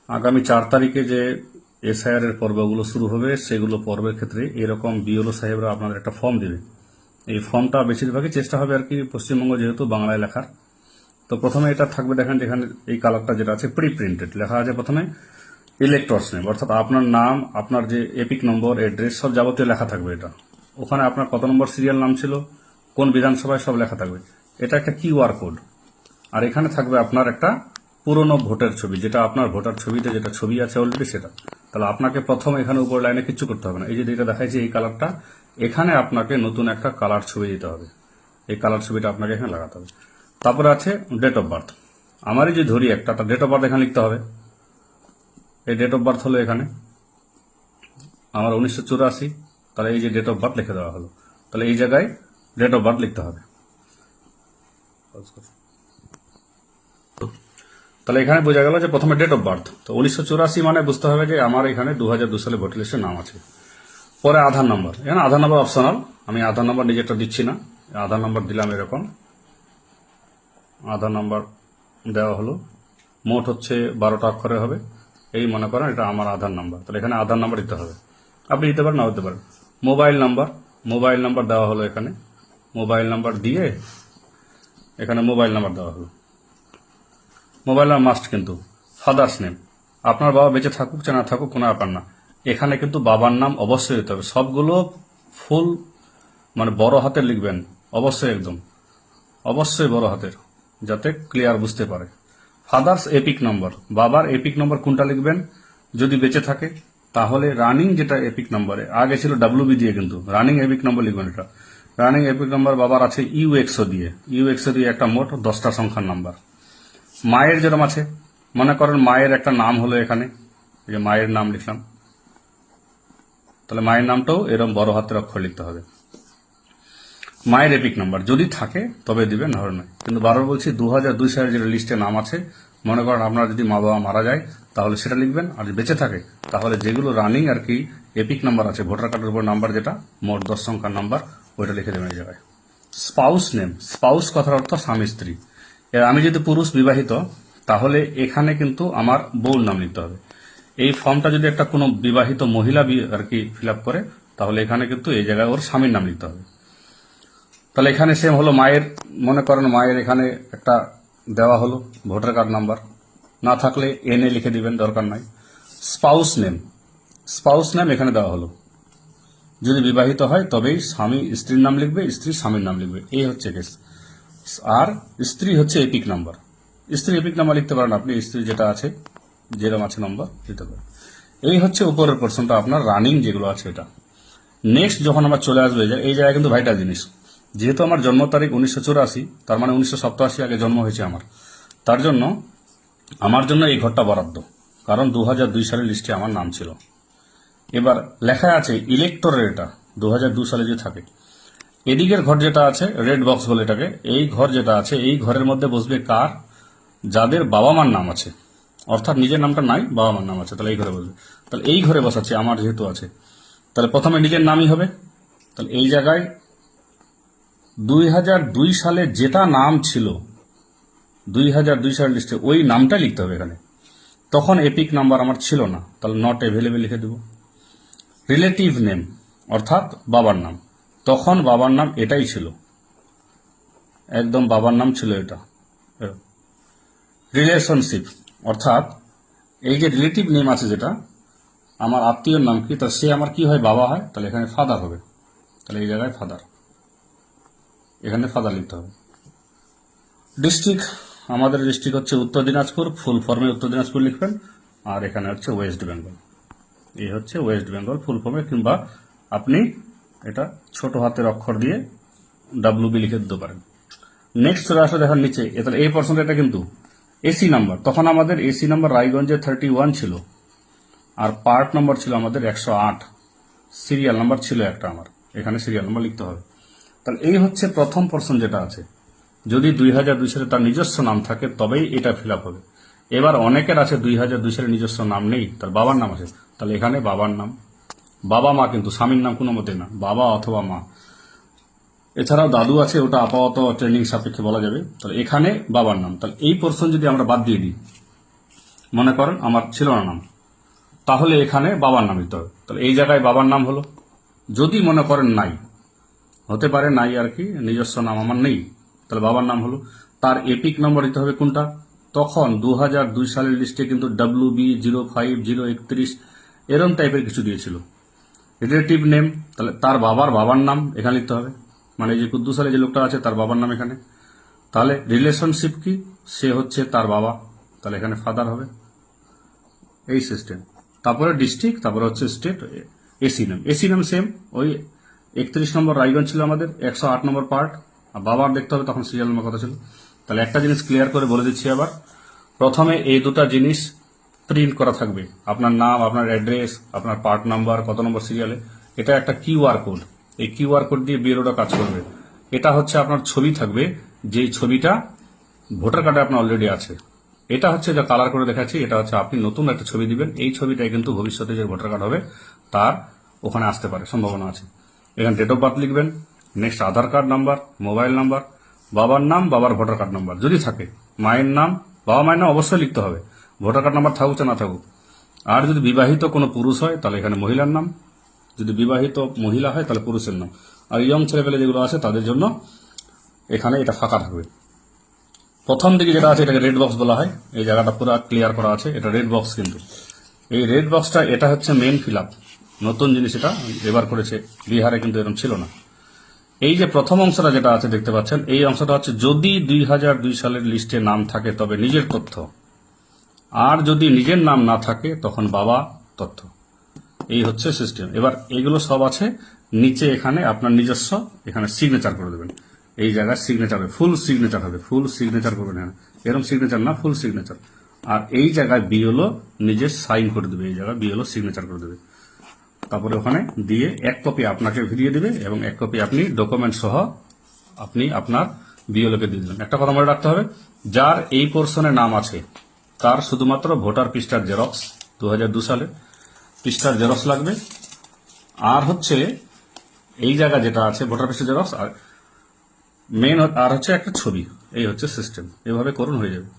আগামী 4 তারিখে যে এসআইআর এর পর্বগুলো শুরু হবে সেগুলো পর্বের ক্ষেত্রে এরকম বিএলও সাহেবরা আপনাদের একটা ফর্ম দেবে। এই ফর্মটা বেশিরভাগই চেষ্টা হবে আর কি পশ্চিমবঙ্গ যেহেতু বাংলায় লেখার। তো প্রথমে এটা থাকবে, দেখেন যেখানে এই কালারটা যেটা আছে প্রি প্রিন্টেড লেখা আছে প্রথমে ইলেক্টরস নেম, অর্থাৎ আপনার নাম, আপনার যে এপিক নম্বর, অ্যাড্রেস সব যাবতীয় লেখা থাকবে। এটা ওখানে আপনার কত নম্বর সিরিয়াল নাম ছিল, কোন বিধানসভায়, সব লেখা থাকবে। এটা একটা কিউআর কোড। আর এখানে থাকবে আপনার একটা পুরনো ভোটার ছবি, যেটা আপনার ভোটার ছবিতে যেটা ছবি আছে অলরেডি সেটা। তাহলে আপনাকে প্রথম এখানে উপর লাইনে কিচ্ছু করতে হবে না। এই যে যেটা দেখাইছে এই কালারটা, এখানে আপনাকে নতুন একটা কালার ছবি দিতে হবে। এই কালার ছবিটা আপনাকে এখানে লাগাতে হবে। তারপরে আছে ডেট অফ বার্থ। আমারই যে ধরি একটা, তার ডেট অফ বার্থ এখানে লিখতে হবে। এই ডেট অফ বার্থ হলো এখানে আমার 1984, তাহলে এই যে ডেট অফ বার্থ লিখে দেওয়া হলো। তাহলে এই জায়গায় ডেট অফ বার্থ লিখতে হবে। তাহলে এখানে বোঝা গেল যে প্রথমে ডেট অফ বার্থ, তো 1984 মানে বুঝতে হবে যে আমার এখানে 2002 সালে ভোটার লিস্টে নাম আছে। পরে আধার নাম্বার, এখানে আধার নাম্বার অপশনাল, আমি আধার নাম্বার নিজেরটা দিচ্ছি না। আধার নাম্বার দিলাম এরকম, আধার নাম্বার দেওয়া হলো। মোট হচ্ছে 12টা অক্ষরে হবে। এই মনে করেন এটা আমার আধার নাম্বার, তাহলে এখানে আধার নাম্বার দিতে হবে। আপনি দিতে পারেন, নাও দিতে পারেন। মোবাইল নাম্বার, মোবাইল নাম্বার দেওয়া হলো এখানে। মোবাইল নাম্বার দিয়ে এখানে মোবাইল নাম্বার দেওয়া হলো। মোবাইল নাম্বার মাস্ট কিন্তু। ফাদার্স নেম, আপনার বাবা বেঁচে থাকুক না থাকুক কোনো ব্যাপার না, এখানে কিন্তু বাবার নাম অবশ্যই দিতে হবে। সবগুলো ফুল মানে বড় হাতের লিখবেন অবশ্যই, একদম অবশ্যই বড় হাতের, যাতে ক্লিয়ার বুঝতে পারে। ফাদার্স এপিক নম্বর, বাবার এপিক নম্বর কোনটা লিখবেন যদি বেঁচে থাকে, তাহলে রানিং যেটা এপিক নম্বরে আগে ছিল ডাব্লিউবি দিয়ে, কিন্তু রানিং এপিক নম্বর লিখবেন। এটা রানিং এপিক নম্বর বাবার আছে ইউএক্সও দিয়ে, ইউএক্সও দিয়ে একটা মোট 10টা সংখ্যার নাম্বার। মায়ের যেরকম আছে, মনে করেন মায়ের একটা নাম হলো এখানে, এই যে মায়ের নাম লিখলাম, তাহলে মায়ের নামটাও এরকম বড় হাতের অক্ষর লিখতে হবে। মায়ের এপিক নাম্বার যদি থাকে তবে দিবেন, না হলে নয়। কিন্তু বারবার বলছি 2002 সালের যেটা লিস্টে নাম আছে, মনে করেন আপনার যদি মা বাবা মারা যায় তাহলে সেটা লিখবেন, আর যদি বেঁচে থাকে তাহলে যেগুলো রানিং আর কি এপিক নাম্বার আছে ভোটার কার্ডের উপর নাম্বার, যেটা মোট 10 সংখ্যার নাম্বার, ওইটা লিখে দেবেন এই জায়গায়। স্পাউস নেম, স্পাউস কথার অর্থ স্বামী স্ত্রী। আমি যদি পুরুষ বিবাহিত, তাহলে এখানে কিন্তু আমার বউর নাম লিখতে হবে। এই ফর্মটা যদি একটা কোনো বিবাহিত মহিলা আর কি ফিল আপ করে, তাহলে এখানে কিন্তু এই জায়গায় ওর স্বামীর নাম লিখতে হবে। তাহলে এখানে সেম হলো মায়ের, মনে করেন মায়ের এখানে একটা দেওয়া হলো ভোটার কার্ড নাম্বার, না থাকলে এনএ লিখে দিবেন, দরকার নাই। স্পাউস নেম, স্পাউস নেম এখানে দেওয়া হলো। যদি বিবাহিত হয় তবেই স্বামী স্ত্রীর নাম লিখবে, স্ত্রী স্বামীর নাম লিখবে, এই হচ্ছে কেস। আর স্ত্রী হচ্ছে এপিক নাম্বার, স্ত্রী এপিক নাম্বার লিখতে পারেন আপনি, স্ত্রী যেটা আছে যেরকম আছে নম্বর দিতে পারেন। এই হচ্ছে উপরের পোর্শনটা আপনার রানিং যেগুলো আছে এটা। নেক্সট যখন আমার চলে আসবে, এই জায়গায় কিন্তু ভাইটাল জিনিস, যেহেতু আমার জন্ম তারিখ 1984, তার মানে 1987 আগে জন্ম হয়েছে আমার, তার জন্য আমার জন্য এই ঘরটা বরাদ্দ, কারণ 2002 সালের লিস্টে আমার নাম ছিল। এবার লেখা আছে ইলেক্টরের, এটা 2002 সালে যে থাকে, এদিকের ঘর যেটা আছে রেড বক্স বলে এটাকে, এই ঘর যেটা আছে এই ঘরের মধ্যে বসবে কার, যাদের বাবা মার নাম আছে, অর্থাৎ নিজের নামটা নাই, বাবা মার নাম আছে, তাহলে এই ঘরে বসবে। তাহলে এই ঘরে বসাচ্ছে আমার যেহেতু আছে, তাহলে প্রথমে নিজের নামই হবে। তাহলে এই জায়গায় 2002 সালে যেটা নাম ছিল 2002 সালের লিস্টে, ওই নামটা লিখতে হবে এখানে। তখন এপিক নাম্বার আমার ছিল না, তাহলে নট অ্যাভেলেবেল লিখে দেব। রিলেটিভ নেম অর্থাৎ বাবার নাম, তখন বাবার নাম এটাই ছিল, একদম বাবার নাম ছিল এটা। রিলেশনশিপ অর্থাৎ এই যে রিলেটিভ নেম আছে যেটা, আমার আত্মীয়র নাম কি, তা সে আমার কি হয়, বাবা হয়, তাহলে এখানে ফাদার হবে, তাহলে এই জায়গায় ফাদার, এখানে ফাদার লিখতে হবে। ডিস্ট্রিক্ট, আমাদের ডিস্ট্রিক্ট হচ্ছে উত্তর দিনাজপুর, ফুল ফর্মে উত্তর দিনাজপুর লিখবেন, আর এখানে হচ্ছে ওয়েস্ট বেঙ্গল, এই হচ্ছে ওয়েস্ট বেঙ্গল ফুল ফর্মে, কিংবা আপনি এটা ছোট হাতের অক্ষর দিয়ে ডাব্লিউবি লিখে দিতে পারেন। নেক্সট চলে আসলে দেখার নিচে, তাহলে এই পার্সেন্ট এটা কিন্তু এসি নাম্বার, তখন আমাদের এসি নাম্বার রায়গঞ্জে 31 ছিল, আর পার্ট নাম্বার ছিল আমাদের 108, সিরিয়াল নাম্বার ছিল একটা আমার, এখানে সিরিয়াল নাম্বার লিখতে হবে। তাহলে এই হচ্ছে প্রথম পার্সন যেটা আছে, যদি 2002 সালে তার নিজস্ব নাম থাকে তবেই এটা ফিল আপ হবে। এবার অনেকের আছে 2002 সালে নিজস্ব নাম নেই, তার বাবার নাম আছে, তাহলে এখানে বাবার নাম, বাবা মা কিন্তু স্বামীর নাম কোনো মতে না, বাবা অথবা মা। এছাড়াও দাদু আছে, ওটা আপাতত ট্রেনিং সাপেক্ষে বলা যাবে। তাহলে এখানে বাবার নাম, তাহলে এই পোর্শন যদি আমরা বাদ দিয়ে দিই, মনে করেন আমার ছিল না নাম, তাহলে এখানে বাবার নাম দিতে হবে। তাহলে এই জায়গায় বাবার নাম হলো। যদি মনে করেন নাই, হতে পারে নাই আর কি, নিজস্ব নাম আমার নেই, তাহলে বাবার নাম হলো। তার এপিক নম্বর দিতে হবে কোনটা, তখন 2002 সালের লিস্টে কিন্তু WB05 031 এরম টাইপের কিছু দিয়েছিল। রিলেটিভ নেম, তাহলে তার বাবার নাম এখানে লিখতে হবে, মানে যে কুদ্দুস সালে যে লোকটা আছে তার বাবার নাম এখানে। তাহলে রিলেশনশিপ কি, সে হচ্ছে তার বাবা, তাহলে এখানে ফাদার হবে। এই সিস্টেম। তারপরে ডিস্ট্রিক্ট, তারপরে হচ্ছে স্টেট, এসি নাম সেম, ওই 31 নম্বর রায়গঞ্জ ছিল আমাদের, 108 নম্বর পার্ট। আর বাবার দেখতে হবে, তখন সিরিয়াল নম্বর কথা ছিল। তাহলে একটা জিনিস ক্লিয়ার করে বলে দিচ্ছি আবার, প্রথমে এই দুটা জিনিস প্রিন্ট করা থাকবে, আপনার নাম, আপনার অ্যাড্রেস, আপনার পার্ট নাম্বার, কত নম্বর সিরিয়ালে। এটা একটা কিউআর কোড, এই কিউআর কোড দিয়ে বিএলওটা কাজ করবে। এটা হচ্ছে আপনার ছবি থাকবে, যেই ছবিটা ভোটার কার্ডে আপনার অলরেডি আছে। এটা হচ্ছে যা কালার করে দেখাচ্ছি, এটা হচ্ছে আপনি নতুন একটা ছবি দিবেন, এই ছবিটাই কিন্তু ভবিষ্যতে যে ভোটার কার্ড হবে তার ওখানে আসতে পারে, সম্ভাবনা আছে। এখানে ডেট অফ বার্থ লিখবেন, নেক্সট আধার কার্ড নাম্বার, মোবাইল নাম্বার, বাবার নাম, বাবার ভোটার কার্ড নাম্বার যদি থাকে, মায়ের নাম, বাবা মায়ের নাম অবশ্যই লিখতে হবে, ভোটার কার্ড নাম্বার থাকুক না থাকুক। আর যদি বিবাহিত কোনো পুরুষ হয় তাহলে এখানে মহিলার নাম, যদি বিবাহিত মহিলা হয় তাহলে পুরুষের নাম। আর ইয়ং ছেলেপেলে যেগুলো আছে তাদের জন্য এখানে এটা ফাঁকা থাকবে। প্রথম দিকে যেটা আছে এটাকে রেড বক্স বলা হয়, এই জায়গাটা পুরো ক্লিয়ার করা আছে, এটা রেড বক্স। কিন্তু এই রেড বক্সটা এটা হচ্ছে মেন ফিল আপ, নতুন জিনিস, এটা এবার করেছে, বিহারে কিন্তু এরকম ছিল না। এই যে প্রথম অংশটা যেটা আছে দেখতে পাচ্ছেন, এই অংশটা হচ্ছে যদি 2002 সালের লিস্টে নাম থাকে তবে নিজের তথ্য, আর যদি নিজের নাম না থাকে তখন বাবা তথ্য। এই হচ্ছে সিস্টেম। এবার এগুলো সব আছে নিচে, এখানে আপনার নিজস্ব, এখানে সিগনেচার করে দেবেন। এই জায়গায় সিগনেচার হবে, ফুল সিগনেচার হবে, ফুল সিগনেচার করবেন, হ্যাঁ এরকম সিগনেচার না, ফুল সিগনেচার। আর এই জায়গায় বিএলও নিজে সাইন করে দেবে, এই জায়গায় বিএলও সিগনেচার করে দেবে। তারপরে ওখানে দিয়ে এক কপি আপনাকে দিয়ে দিবে এবং এক কপি আপনি ডকুমেন্ট সহ আপনি আপনার বিএলওকে দিয়ে দিলেন। একটা কথা মনে রাখতে হবে, যার এই পোর্শনে নাম আছে তার শুধুমাত্র ভোটার পৃষ্ঠার জেরক্স, 2002 সালে পৃষ্ঠার জেরক্স লাগবে। আর হচ্ছে এই জায়গা যেটা আছে ভোটার পৃষ্ঠার জেরক্স, আর মেন আর হচ্ছে একটা ছবি। এই হচ্ছে সিস্টেম, এভাবে করুন, হয়ে যাবে।